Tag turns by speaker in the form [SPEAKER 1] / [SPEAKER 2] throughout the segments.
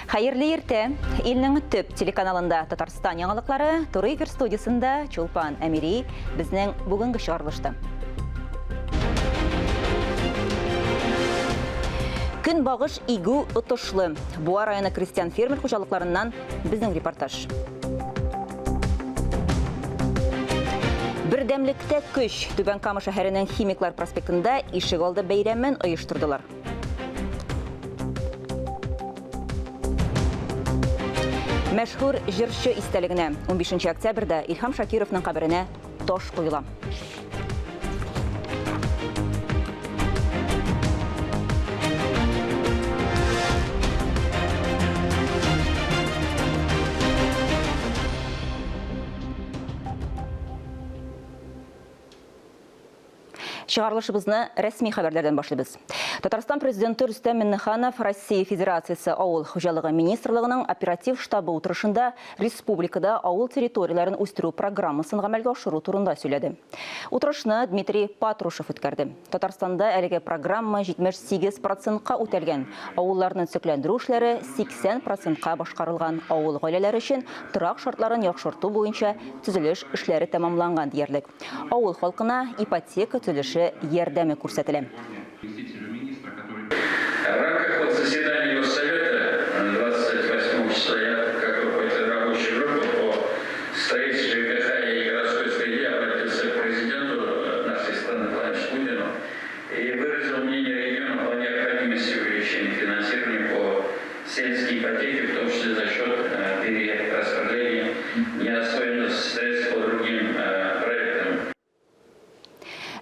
[SPEAKER 1] Хайырлы ерте, илнең төп телеканалында Татарстан яңалыклары Туры эфир студиясында Чулпан Әмири безнең бүгенге чыгарылышты. Көн багыш игү отышлы. Буа районы крестьян фермер хуҗалыкларыннан безнең репортаж. Бердәмлектә көч Түбәнкама шәһәренең Химиклар проспектында ишек алды бәйрәмен оештырдылар. Мәшһүр җырчы истәлегенә 15 октябрьдә Илһам Шакировның каберенә таш куела. Чыгарылышыбызны рәсми хәбәрләрдән башлыйбыз. Татарстан президенты Рөстәм Миңнеханов Россия Федерациясе авыл хуҗалыгы министрлыгының оператив штабы утырышында республикада авыл территорияларын үстерү программасын гамәлгә ашыру турында сөйләде. Утырышны Дмитрий Патрушев үткәрде. Татарстанда әлеге программа 78%-ка үтәлгән. Авылларны төзекләндерү эшләре 80%-ка башкарылган. Авыл гаиләләре өчен торак шартларын яхшырту буенча төзелеш эшләре тәмамланган диярлек. Авыл халкына ипотека төзелеше ярдәме күрсәтелә.
[SPEAKER 2] В рамках заседания Госсовета 28 числа я, как руководитель рабочей группы по строительству ЖКХ и городской среде, обратился к президенту нашей страны Владимиру Путину и выразил мнение региона о необходимости увеличения финансирования по сельской ипотеке, в том числе за счет перераспределения неосвоенных средств по другим проектам.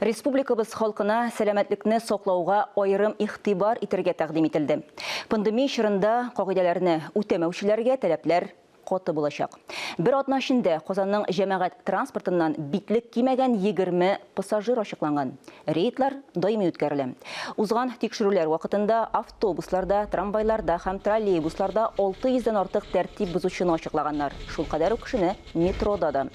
[SPEAKER 1] Республикабыз халкына сәламәтлекне саклауга айрым игътибар итәргә тәкъдим ителде. Пандемия чорында кагыйдәләрне үтәмәүчеләргә таләпләр каты булачак. Бер атна эчендә Казанның җәмәгать транспортыннан битлек кимәгән 20 пассажир ачыкланган. Рейдлар даими үткәрелә. Узган тикшерүләр вакытында автобусларда, трамвайларда һәм троллейбусларда 600-дән артык тәртип бузучыны ачыклаганнар. Шул кадәр үк кешене метрода да.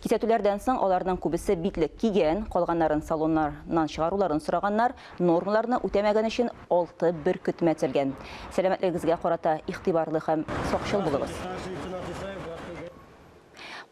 [SPEAKER 1] Кисәтүләрдән соң аларның күбесе битлек кигән, калганнарын салоннарнан чыгаруларын сораганнар, нормаларны үтәмәгән өчен 6 бөркет мәтелгән. Сәламәтлегегезгә карата игътибарлы һәм сакчыл булыгыз.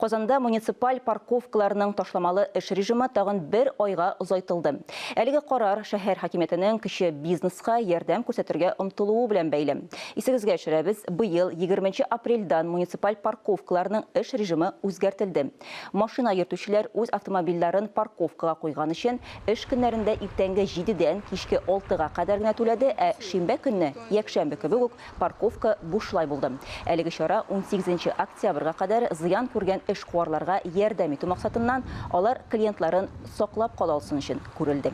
[SPEAKER 1] Казанда муниципаль парковкаларының ташламалы эш режимы тагын бер айга озайтылды. Әлеге карар шәһәр хакимиятенең кече бизнеска ярдәм күрсәтергә омтылуы белән бәйле. Исегезгә төшерәбез, быел 20 апрельдән муниципаль парковкаларның эш режимы үзгәртелде. Машина йөртүчеләр үз автомобильләрен парковкага куйган өчен эш көннәрендә иртәнге 7-дән кичке 6-га кадәр генә түләде, ә шимбә көнне, якшәмбе кебек үк парковка бушлай булды. Әлеге чара 18 октябрьгә кадәр зыян күргән эшкуарларга ярдәм итү максатыннан алар клиентларын саклап кала алсын өчен күрелде.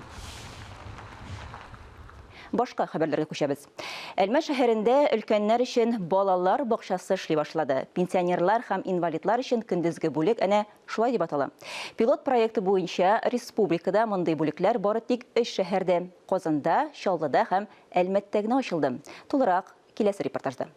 [SPEAKER 1] Башка хәбәрләргә күчәбез. Әлмәт шәһәрендә өлкәннәр өчен балалар бакчасы эшли башлады. Пенсионерлар һәм инвалидлар өчен көндезге бүлек әнә шулай дип атала. Пилот проекты буенча республикада мондый бүлекләр бары тик 3 шәһәрдә: Казанда, Чаллыда һәм Әлмәттә генә ачылды. Тулырак киләсе репортажда.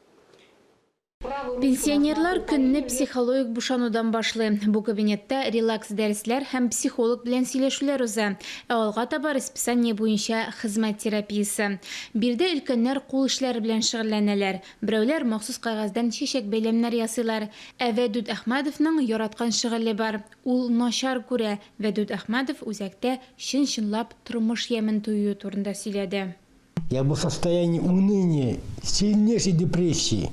[SPEAKER 3] Пенсионерлар көнне психологик бушанудан башлый. Бу кабинетта релакс дәресләр һәм психолог белән сөйләшүләр уза. Алга таба расписание буенча хезмәт терапиясе. Бирдә өлкәннәр кул эшләре белән шөгыльләнәләр. Берәүләр махсус кагаздан чәчәк бәйләмнәр ясыйлар. Вәдүд Әхмәдовның яраткан шөгыле бар. Ул начар күрә. Вәдүд Әхмәдов үзәктә чын-чынлап тормыш ямен туюы турында сөйләде.
[SPEAKER 4] Я был в состоянии уныния, сильнейшей депрессии.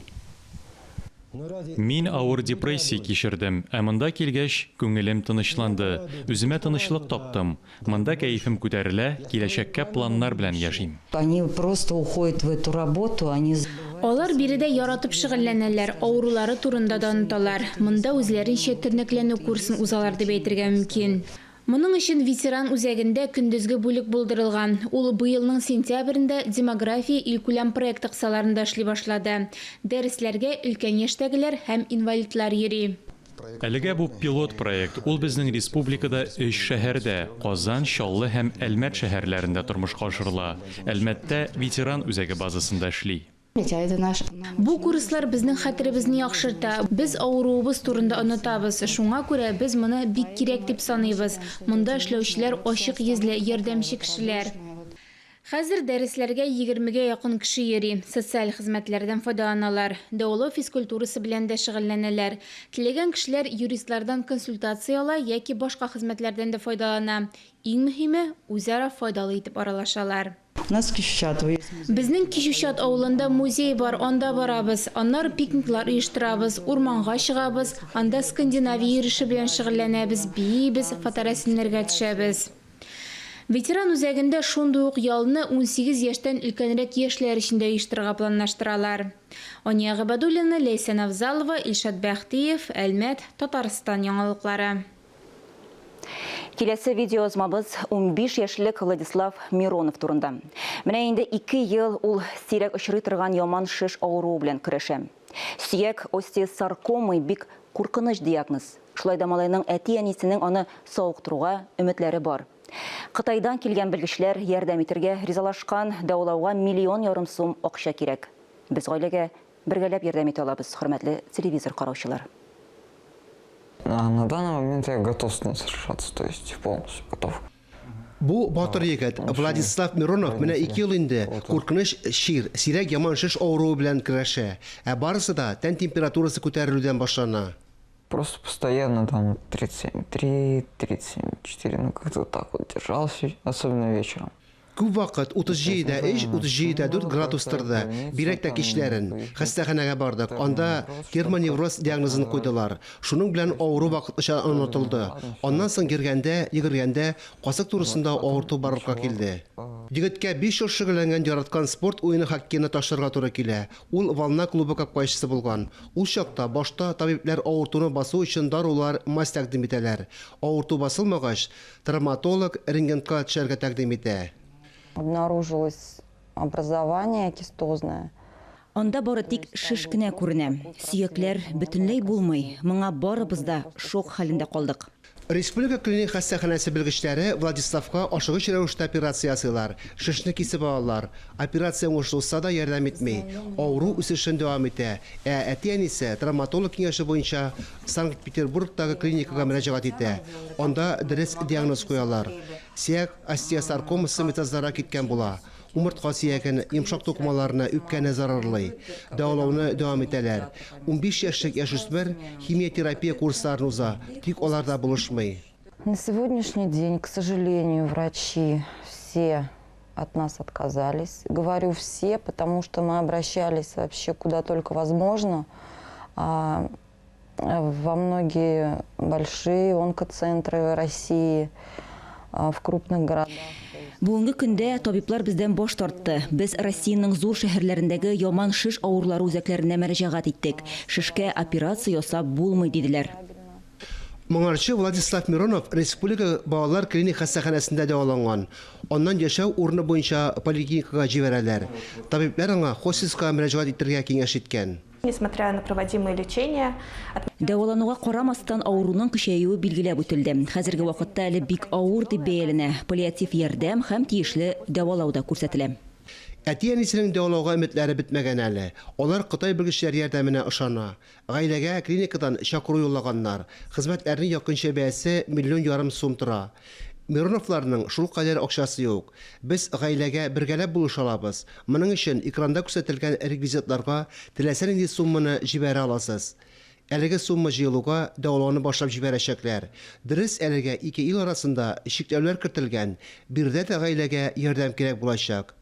[SPEAKER 5] Мин авыр депрессия кичердем, ә монда килгәч, күңелем тынычланды. Үземә тынычлык таптым. Монда кәефем күтәрелә, киләчәккә планнар белән яшим.
[SPEAKER 6] Они просто уходят в эту работу, они...
[SPEAKER 3] Алар биредә яратып шөгыльләнәләр, авырулары турында да оныталар. Монда үзләренчә тернәкләнү курсын узалар дип әйтергә мөмкин. Моның өчен ветеран үзәгендә көндезге бүлек булдырылган. Ул быелның сентябрендә демография илкүләм проект кысаларында эшли башлады. Дәресләргә өлкән яшьтәгеләр һәм инвалидлар йөри.
[SPEAKER 5] Әлегә бу пилот проект. Ул безнең республикада 3 шәһәрдә, Казан, Чаллы һәм Әлмәт шәһәрләрендә тормышка ашырыла. Әлмәттә ветеран үзәге базасында эшли.
[SPEAKER 3] Бу курслар безнең хәтеребезне яхшырта. Без авыруыбыз турында онытабыз. Шуңа күрә без моны бик кирәк дип саныйбыз. Монда эшләүчеләр ачык йөзле, ярдәмче кешеләр. Хәзер дәресләргә 20-гә якын кеше йөри. Социаль хезмәтләрдән файдаланалар. Даулау физкультурасы белән дә шөгыльләнәләр. Теләгән кешеләр юристлардан консультация ала яки башка хезмәтләрдән дә файдалана. Иң мөһиме, үзара файдалы итеп аралашалар.
[SPEAKER 6] У нас Кишучат.
[SPEAKER 3] Безнең Кишучат авылында музей бар, анда барабыз. Аннары пикниклар оештырабыз, урманга чыгабыз, анда Скандинавия йөреше белән шөгыльләнәбез, бийбез, фоторәсемнәргә төшәбез. Ветеран үзәгендә шундый ук ялны 18 яшьтән өлкәнрәк яшьләр өчен дә оештырырга планлаштыралар. Ания Габадуллина, Лейсан Авзалова, Илшат Бәхтиев, Әлмәт, Татарстан яңалыклары.
[SPEAKER 1] Киләсе видеозмабыз 15 яшьлек Владислав Миронов турында. Менә инде 2 ел ул сирәк очрый торган яман шиш авыруы белән көрәшә. Сөяк остеосаркома бик куркыныч диагноз. Шулай да малайның әти-әнисенең аны сауыктыруга өметләре бар. Кытайдан килгән белгечләр ярдәм итәргә ризалашкан, дәвалауга $1,5 миллион сум акча кирәк. Без гаиләгә бергәләп ярдәм итә алабыз, хөрмәтле телевизор караучылар.
[SPEAKER 7] На данный момент я готов с ней сражаться, то есть полностью готов.
[SPEAKER 8] Бу батыр егет Владислав Миронов менә 2 ел инде куркыныч сирәк яман шиш авыруы белән көрәшә. Барысы да тән температурасы күтәрелүдән башлана.
[SPEAKER 7] Просто постоянно там 37,3, 37,4, ну как-то вот так вот держался, особенно вечером.
[SPEAKER 8] Күп вакыт 37,3, 37,4 градустарда бирәк тә кичләрен хастаханәгә бардык. Анда германевроз диагнозын куйдылар. Шуның белән авыру вакытлыча онытылды. Аннан соң йөргәндә, касык турысында авырту барлыкка килде. Егеткә 5 ел шөгыльләнгән яраткан спорт уены хоккейны ташырга туры килә. Ул Волна клубы капкайчысы булган. Ул чакта башта табиблар авыртуны басу өчен дарулар мас тәкъдим итәләр. Авырту басылмагач, травматолог рентгенга төшәргә тәкъдим итә.
[SPEAKER 9] Обнаружилось образование кистозное.
[SPEAKER 1] Анда бары тик шиш кенә күренә. Сөякләр бөтенләй булмый. Моңа барыбыз да шок хәлендә калдык.
[SPEAKER 8] Республика клиник хастаханәсе белгечләре Владиславка ашыгыч рәвештә операция ясыйлар. Шишне кисеп алалар. Операция уңышлы да ярдәм итми. Авыру үсешен дәвам итә. Әти-әнисе травматолог киңәше буенча Санкт-Петербургтагы клиникага мөрәҗәгать итә. Анда дөрес диагноз куялар. Сөяк остеосаркомасы метазларга киткән була. Умыртка сөяген, йомшак токмаларына үпкәне зарарлый. Дәвалауны дәвам итәләр. 15 яшьлек яшүсмер химиотерапия курсларын уза, тик аларда булышмый.
[SPEAKER 9] На сегодняшний день, к сожалению, врачи все от нас отказались. Говорю все, потому что мы обращались вообще куда только возможно. Во многие большие онкоцентры России, в крупных городах.
[SPEAKER 1] Бүгенге көндә табиблар бездән баш тартты. Без Россиянең зур шәһәрләрендәге яман шиш авырлары үзәкләренә мөрәҗәгать иттек. Шишкә операция ясап булмый диделәр.
[SPEAKER 8] Моңарчы Владислав Миронов республика балалар клиник хастаханәсендә дәваланган. Аннан яшәү урыны буенча поликлиникага җибәрәләр. Табиблар аңа хосписка мөрәҗәгать итәргә киңәш иткән.
[SPEAKER 10] Несмотря на проводимое лечение,
[SPEAKER 1] Дәвалануга карамастан авыруның көчәюе билгеләп үтелде. Хәзерге вакытта әле бик авыр дип бәяләнә. Паллиатив ярдәм һәм тиешле дәвалау да күрсәтелә.
[SPEAKER 8] Әти-әнисенең дәвалауга өметләре бетмәгән әле. Алар Кытай белгечләр ярдәменә ышана. Гаиләгә клиникадан чакыру юллаганнар. Хезмәтләрнең якынча бәясе $1,5 миллион сум тора. Мироновларның шул кадәр акчасы юк. Без гаиләгә бергәләп булыша алабыз. Моның өчен экранда күрсәтелгән реквизитларга теләсә нинди сумманы җибәрә аласыз. Әлеге сумма җыелуга дәвалауны башлап җибәрәчәкләр. Дөрес, әлегә 2 ел арасында чикләүләр кертелгән. Бирдә дә гаиләгә ярдәм кирәк булачак.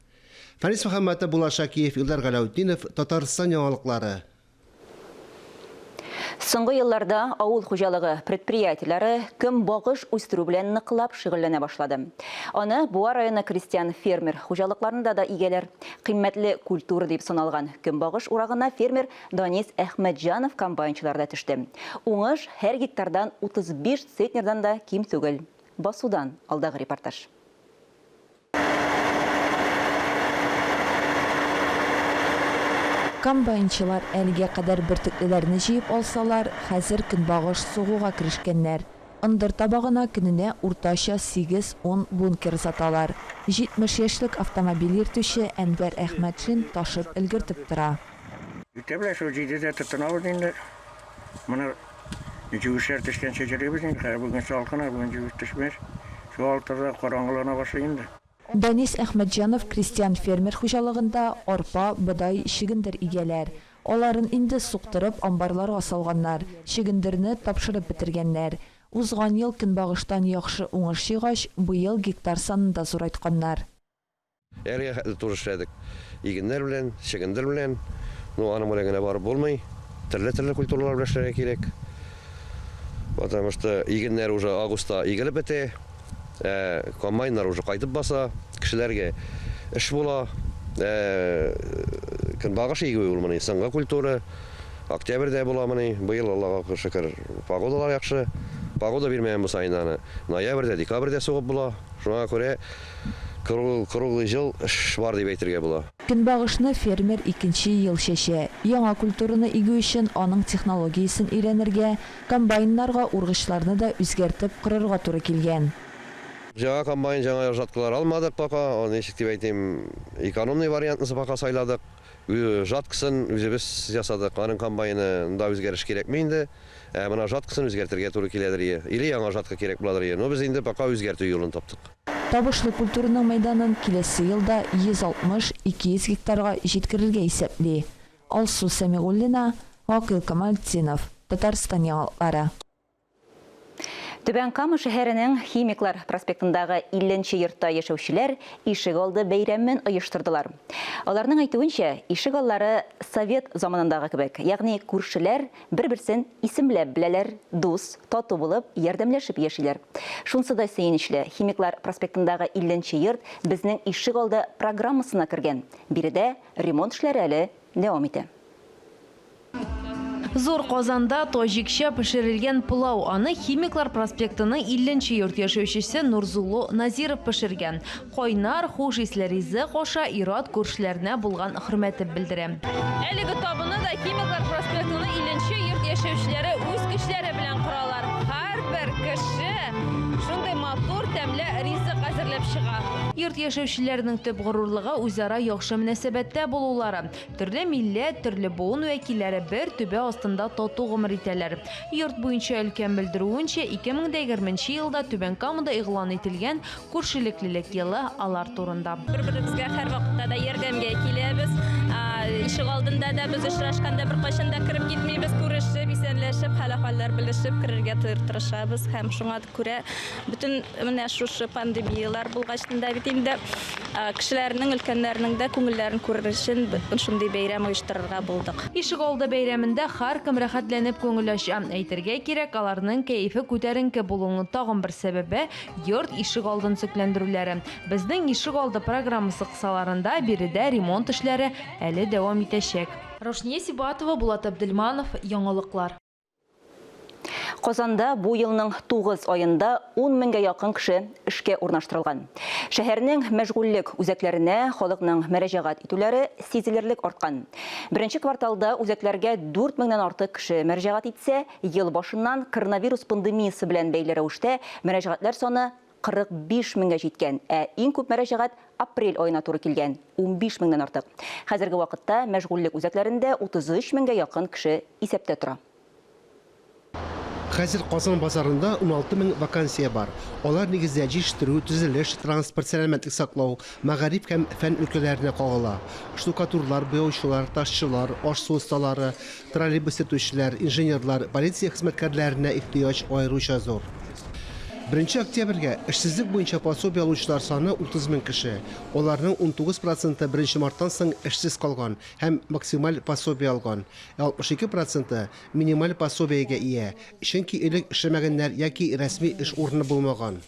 [SPEAKER 8] Фарис Мөхәммәтов, Булат Шакиев, Илдар Галаутдинов, Татарстан яңалыклары.
[SPEAKER 1] Соңгы елларда авыл хуҗалыгы предприятиеләре көнбагыш үстерү белән ныклап шөгыльләнә башлады. Аны Буа районы крестьян фермер хуҗалыкларында да игәләр. Кыйммәтле культура дип саналган көнбагыш урагына фермер Данис Әхмәтҗанов комбайнчыларда төште. Уңыш һәр гектардан 35 центнердан да ким түгел. Басудан алдагы репортаж.
[SPEAKER 11] Комбайнчылар әлегә кадәр бөртеклеләрне җыеп алсалар, хәзер көнбагыш сугуга керешкәннәр. Ындыр табагына көненә уртача 8-10 бункер саталар. 70 яшьлек автомобиль йөртүче Әнвәр Әхмәтшин ташып өлгертеп тора.
[SPEAKER 12] Үтәблә шул җидедә тотынабыз инде. Моны җүешләр төшкәнчә җөрибез инде. Бүген салкына, бүген җүеш төшмәс. Шул алтыда караңгылана башлый инде.
[SPEAKER 11] Данис Әхмәтҗанов крестьян фермер хуҗалыгында арпа, быдай, шигендер игәләр. Аларын инде суктырып амбарларга салганнар, шигендерне тапшырып бетергәннәр. Узган ел көнбагыштан яхшы уңыш чыгач, быел гектар санында зурайтканнар.
[SPEAKER 13] Әргә туры эшләдек. Игеннәр белән, шигендер белән, аның белән генә барып булмый. Төрле культуралар белән эшләргә кирәк. Потому что игеннәр уже августта игелеп бетә. Комбайннар уже кайтып баса, кешеләргә эш була. Көнбагыш игү булмый, соңгы культура. Октябрьдә була мыни, быел Аллага шөкер, погодалар яхшы. Погода бирмәгән булса инде, ноябрьдә, декабрьдә сугып була. Шуңа күрә круглый ел эш бар дип әйтергә була.
[SPEAKER 11] Көнбагышны фермер икенче ел чәчә. Яңа культураны игү өчен аның технологиясын өйрәнергә, комбайннарга ургычларны да үзгәртеп кырырга туры килгән.
[SPEAKER 13] Жаңа комбайн, жаңа жаткылар алмадык пока. Ничек дип әйтим, экономный вариантны пока сайладык. Жаткысын үзебез ясадык. Аның комбайнында үзгәреш кирәкме инде? Менә жаткысын үзгәртергә туры киләдер. Или яңа жаткы кирәк буладыр. Но без инде пока үзгәртү юлын таптык.
[SPEAKER 11] Табышлы культураның мәйданын киләсе елда 160-200 гектарга җиткерергә исәпли. Алсу Сәмигуллина, Вакил Камалетдинов, Татарстан яңалыклары.
[SPEAKER 1] Түбән Кама шәһәренең Химиклар проспектындагы 50-нче йортта яшәүчеләр ишек алды бәйрәмен оештырдылар. Аларның әйтүенчә, ишек аллары совет заманындагы кебек, ягъни күршеләр бер-берсен исемләп беләләр, дус, тату булып, ярдәмләшеп яшиләр. Шунсы да сөенечле, Химиклар проспектындагы 50-нче йорт безнең ишек алды программасына кергән. Биредә ремонт эшләре әле дәвам итә.
[SPEAKER 14] Зур Казанда таҗикча пешерелгән пылау. Аны Химиклар проспектының 50-нче йорт яшәүчесе Нурзулло Назиров пешергән. Кайнар, хуш исле ризык аша ир-ат күршеләренә булган хөрмәтен белдерә. Әлеге табыны да Химиклар проспектының 50-нче йорт яшәүчеләре үз көчләре белән коралар. Һәрбер кеше шундый матур, тәмле ризык әзерләп чыга. Йорт яшәүчеләренең төп горурлыгы үзара яхшы мөнәсәбәттә булулары. Төрле милләт, төрле буын вәкилләре бер түбә астында тату гомер итәләр. Йорт буенча өлкән белдерүенчә, 2020 елда Түбән Камада игълан ителгән күршелеклелек елы алар турында.
[SPEAKER 15] Бер-беребезгә һәр вакытта да ярдәмгә киләбез. Ишек алдында да без очрашканда бер кайчан да киреп китмибез, күрешеп, исәнләшеп, хәл-ахваллар белешеп кирергә тырышабыз. Һәм шуңа күрә bütün менә шушы пандемиялар булгачында бит инде кешеләрнең, өлкәннәрнең дә күңелләрен күрер өчен шундый бәйрәм оештырырга булдык.
[SPEAKER 14] Ишек алды бәйрәмендә һәркем рәхәтләнеп күңел ача. Әйтергә кирәк, аларның кәефе күтәренке булуының тагын бер сәбәбе йорт ишек алдын сөкләндерүләре. Безнең ишек алды программасы кысаларында биредә ремонт эшләре әле дәвам итәчәк. Рошния Сибатова, Булат Абдельманов, яңалыклар.
[SPEAKER 1] Казанда бу елның 9 айында 10 меңгә якын кеше эшкә урнаштырылган. Шәһәрнең мәшгульлек үзәкләренә халыкның мөрәҗәгать итүләре сизелерлек арткан. Беренче кварталда үзәкләргә 4 меңнән артык кеше мөрәҗәгать итсә, ел башыннан коронавирус пандемиясы белән бәйле рәвештә мөрәҗәгатләр саны 45 меңгә җиткән, иң күп мөрәҗәгать апрель айына туры килгән, 15 меңнән артык. Хәзерге вакытта мәшгульлек үзәкләрендә 33 меңгә якын кеше исәптә тора.
[SPEAKER 8] Хәзер Казан базарында 16 мең вакансия бар. Алар нигездә җитештерү, төзелеш, транспорт, сәламәтлек саклау, мәгариф һәм фән өлкәләренә кагыла. Штукатурлар, буяучылар, ташчылар, аш-су осталары, троллейбус йөртүчеләр, инженерлар, полиция хезмәткәрләренә ихтыяҗ аеруча зур. 1 октябрьгә эшсезлек буенча пособие алучылар саны 30 мең кеше. Аларның 19% 1 марттан соң эшсез калган һәм максималь пособие алган. 62% минималь пособиегә ия, чөнки элек эшләмәгәннәр яки рәсми эш урыны булмаган.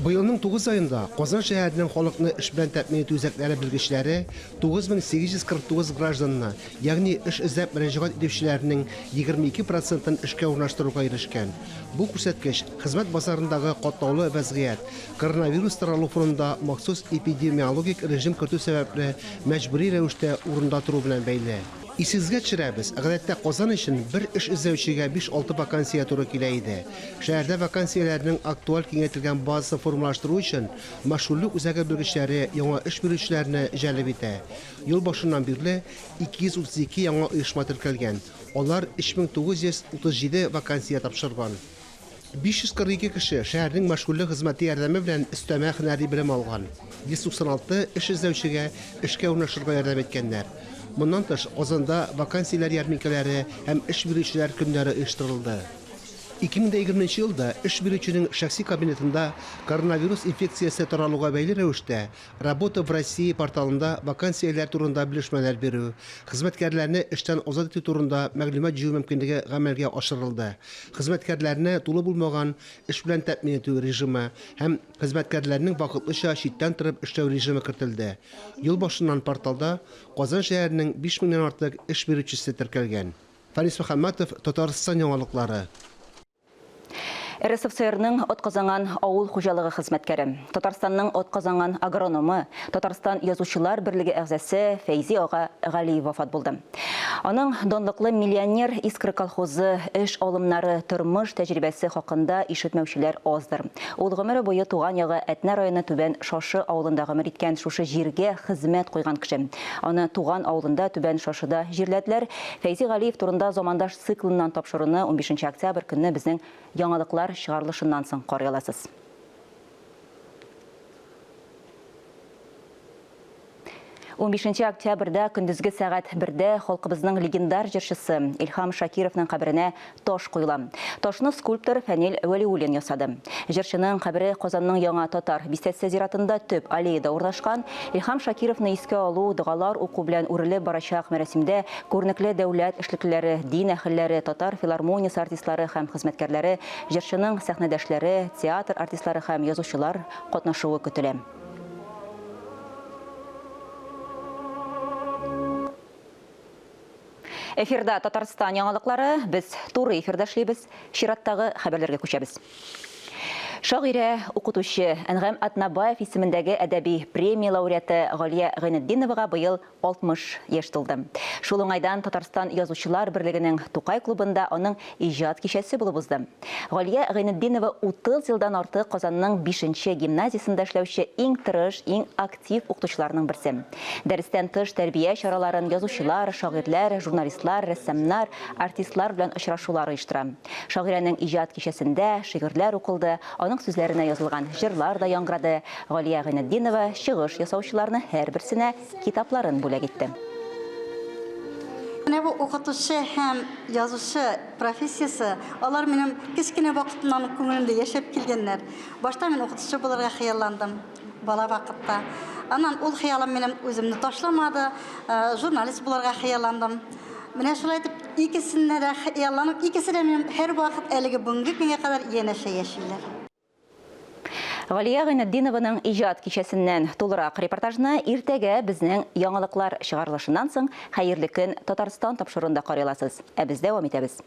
[SPEAKER 8] Быелның 9 айында Казан шәһәренең халыкны эш белән тәэмин итү үзәкләре белгечләре 9849 гражданны, ягъни эш эзләп мөрәҗәгать итүчеләрнең 22% эшкә урнаштыруга ирешкән. Бу күрсәткеч хезмәт базарындагы катлаулы вазгыять, коронавирус таралу фонында махсус эпидемиологик режим кертү сәбәпле мәҗбүри рәвештә урында туру белән бәйле. Исезгә төшерәбез. Гадәттә Казан өчен бер эш эзләүчегә 5-6 вакансия туры килә иде. Шәһәрдә вакансияләрнең актуаль киңәйтелгән базасын формалаштыру өчен мәшгульлек үзәге белгечләре яңа эш бирүчеләрне җәлеп итә. Ел башыннан бирле 232 яңа оешма теркәлгән. Алар 3937 вакансия тапшырган. 542 кеше шәһәрнең мәшгульлек хезмәте ярдәме белән өстәмә һөнәри белем алган. 196 эш эзләүчегә эшкә урнашырга ярдәм иткәннәр. Моннан тыш, Казанда вакансияләр ярминкәләре һәм эш бирүчеләр көннәре оештырылды. 2020 елда эш бирүченең шәхси кабинетында коронавирус инфекциясе таралуга бәйле рәвештә «Работа в России» порталында вакансияләр турында белешмәләр бирү, хезмәткәрләрне эштән азат итү турында мәгълүмат җыю мөмкинлеге гамәлгә ашырылды. Хезмәткәрләрне тулы булмаган эш белән тәэмин итү режимы һәм хезмәткәрләрнең вакытлыча читтән торып эшләү режимы кертелде. Ел башыннан порталда Казан шәһәренең 5000 артык эш бирүчесе теркәлгән. Фарис Мөхәммәтов, Татарстан яңалыклары.
[SPEAKER 1] РСФСРның отказанган авыл хуҗалыгы хезмәткәре, Татарстанның отказанган агрономы, Татарстан язучылар берлеге әгъзасы Фәйзи ага Галиев вафат булды. Аның данлыклы миллионер Искра колхозы эш алымнары, тормыш тәҗрибәсе хакында ишетмәүчеләр аздыр. Ул гомере буе туган ягы Әтнә районы Түбән Шашы авылында гомер иткән, шушы җиргә хезмәт куйган кеше. Аны туган авылында Түбән Шашыда җирләделәр. Фәйзи Галиев турында замандаш циклыннан тапшыруны 15 октябрь көнне безнең яңалыклар чыгарылышыннан соң карый аласыз. 15 октябрьдә көндезге сәгать 1-дә халкыбызның легендар җырчысы Илһам Шакировның каберенә таш куела. Ташны скульптор Фәнил Вәлиуллин ясады. Җырчының кабере Казанның Яңа Татар бистәсе зиратында төп аллеяда урнашкан. Илһам Шакировны искә алу, дугалар уку белән үрелеп барачак мәрәсимдә күренекле дәүләт эшлеклеләре, дин әһелләре, татар филармониясе артистлары һәм хезмәткәрләре, җырчының сәхнәдәшләре, театр артистлары һәм язучылар катнашуы көтелә. Эфирда Татарстан яңалыклары, без туры эфирдә эшлибез, чираттагы хәбәрләргә күчәбез. Шагыйрә, укытучы Әнгам Атнабаев исемендәге әдәби премия лауреаты Галия Гайнетдиновага быел 60 яшь тулды. Шул уңайдан Татарстан язучылар берлегенең Тукай клубында аның иҗат кичәсе булып узды. Галия Гайнетдинова 30 елдан артык Казанның 5-нче гимназиясендә эшләүче иң тырыш, иң актив укытучыларның берсе. Дәрестән тыш тәрбия чараларын язучылар, шагыйрьләр, журналистлар, рәссамнар, артистлар белән очрашулар оештыра. Шагыйрәнең иҗат кичәсендә шигырьләр укылды. Аның сүзләренә язылган җырлар да яңгырады. Галия Гайнетдинова чыгыш ясаучыларны һәрберсенә китапларын бүләк итте.
[SPEAKER 16] Менә бу укытучы һәм язучы профессиясе, алар минем кечкенә вакытымнан күңелемдә яшәп килгәннәр. Башта мин укытучы булырга хыялландым бала вакытта. Аннан ул хыялым минем үземне ташламады, журналист булырга хыялландым. Менә шулай итеп икесенә дә хыялланып, икесе дә минем һәр вакыт әлеге бүгенге көнгә кадәр янәшә яшиләр.
[SPEAKER 1] Галия Гайнетдинованың иҗат кичәсеннән тулырак репортажны иртәгә безнең яңалыклар чыгарылышыннан соң хәерле көн Татарстан тапшырында карый аласыз. Ә без дәвам итәбез.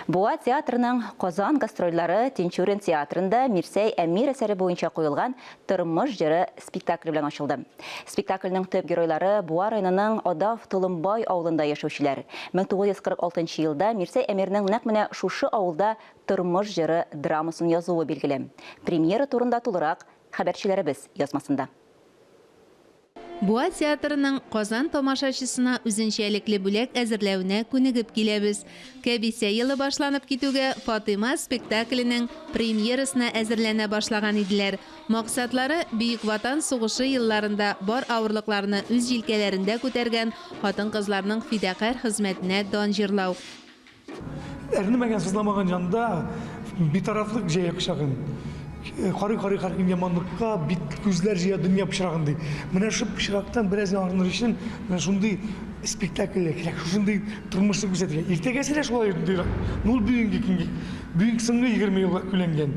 [SPEAKER 1] Буа театрының Казан гастрольләре Тинчурин театрында Мирсәй Әмир әсәре буенча куелган Тормыш җыры спектакле белән ачылды. Спектакльнең төп геройлары Буа районының Одав Тулымбай авылында яшәүчеләр. 1946 елда Мирсәй Әмирнең нәкъ менә шушы авылда Тормыш җыры драмасын язуы билгеле. Премьера турында тулырак хәбәрчеләребез язмасында.
[SPEAKER 3] Буа театрының Казан тамашачысына үзенчәлекле бүләк әзерләүенә күнегеп киләбез. Кәбисә елы башланып китүгә Фатыйма спектакленең премьерасына әзерләнә башлаган иделәр. Максатлары Бөек Ватан сугышы елларында бар авырлыкларны үз җилкәләрендә күтәргән хатын-кызларның фидакарь хезмәтенә дан җырлау.
[SPEAKER 17] Әрнемәгән сызламаган җанда битарафлык җәя кышагын. Карый яманлыкка бит күзләр җыя дөнья пычрагынды. Менә шу пычрактан бераз арыныр өчен менә шундый спектакльләр кирәк, шундый тормышны күрсәтергә. Иртәгәсе дә шулай дирәк. Нул бүгенге көнгә, бүген соңгы 20 елга күләнгән.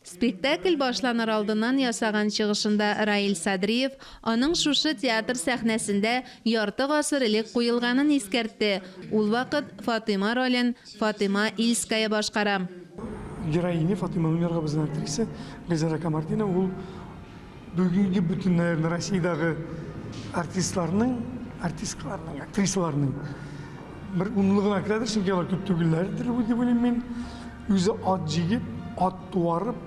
[SPEAKER 3] Спектакль башланыр алдыннан ясаган чыгышында Раил Садриев аның шушы театр сәхнәсендә ярты гасыр элек куелганын искәртте. Ул вакыт Фатыйма ролен Фатыма Ильская башкара.
[SPEAKER 17] Героиня Фатыма Умерга безнең актриса Гөлзәрә Камардина, ул бүгенге бүтән Россиядагы артистларның, актрисаларның бер унлыгына керәдер, чөнки алар күп түгелләрдер дип уйлыйм мин. Үзе ат җигеп, ат туарып,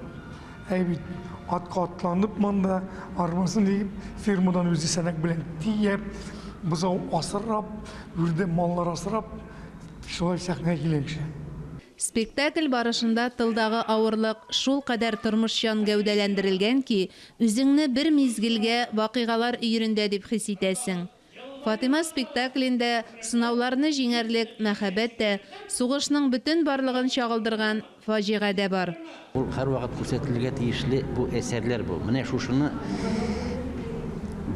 [SPEAKER 17] бит атка атланып монда арбасын җигеп, фермадан үзе сәнәк белән тиеп, бузау асырап, үрдә маллар асырап, шулай сәхнәгә килгән кеше.
[SPEAKER 3] Спектакль барышында тылдагы авырлык шул кадәр тормышчан гәүдәләндерелгән ки, үзеңне бер мизгелгә вакыйгалар өерендә дип хис итәсең. Фатима спектаклендә сынауларны җиңәрлек, мәхәббәт тә, сугышның бөтен барлыгын чагылдырган фаҗига дә бар.
[SPEAKER 18] Ул һәрвакыт күрсәтелергә тиешле бу әсәрләр бу. Менә шушыны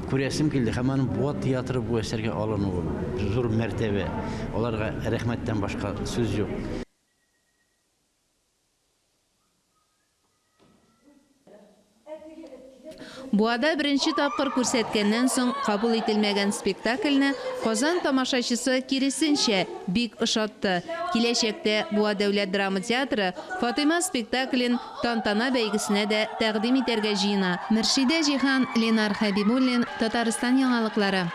[SPEAKER 18] күрәсем килде. Һәм аның Буа театры бу әсәргә алынуы зур мәртәбә. Аларга рәхмәттән башка сүз юк.
[SPEAKER 3] Буада беренче тапкыр күрсәткәннән соң кабул ителмәгән спектакльне Казан тамашачысы киресенчә бик ошатты. Киләчәктә Буа дәүләт драма театры Фатима спектаклен тантана бәйгесенә дә тәкъдим итәргә җыена. Мөршидә Җиһан, Ленар Хәбибуллин, Татарстан яңалыклары.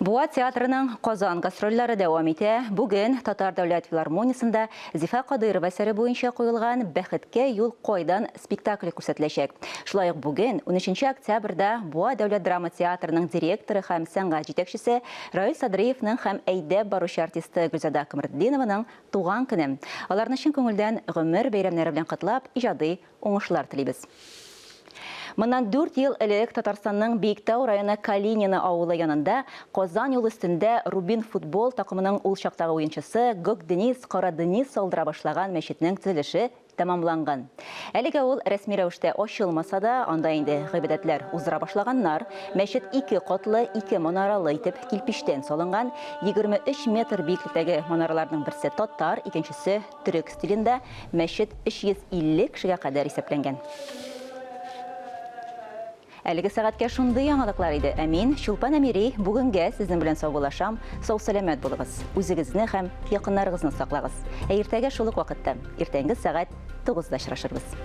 [SPEAKER 1] Буа театрының Казан гастрольләре дәвам итә. Бүген Татар дәүләт филармониясында Зифа Кадырова әсәре буенча куелган «Бәхеткә юл кайдан» спектакле күрсәтеләчәк. Шулай ук бүген 13 октябрьдә Буа дәүләт драма театрының директоры һәм сәнгать җитәкчесе Раил Садриевның һәм әйдәп баручы артисты Гөлзада Камырдинованың туган көне. Аларны чын күңелдән гомер бәйрәмнәре белән котлап, иҗади уңышлар телибез. Моннан 4 ел элек Татарстанның Биектау районы Калинина авылы янында Казан юл өстендә Рубин футбол такымының ул чактагы уенчысы Гөк Денис Кара Денис салдыра башлаган мәчетнең төзелеше тәмамланган. Әлегә ул рәсми рәвештә ачылмаса да, анда инде гыйбадәтләр уздыра башлаганнар. Мәчет 2 катлы, 2 манаралы итеп килпиштән салынган. 23 метр биеклектәге манараларның берсе татар, икенчесе төрек стилендә. Мәчет 350 кешегә кадәр исәпләнгән. Әлеге сәгатькә шундый яңалыклар иде. Мин Чулпан Әмири бүгенгә сезнең белән саубуллашам. Сау сәламәт булыгыз. Үзегезне һәм якыннарыгызны саклагыз. Иртәгә шул ук вакытта, иртәнге сәгать 9-да очрашырбыз.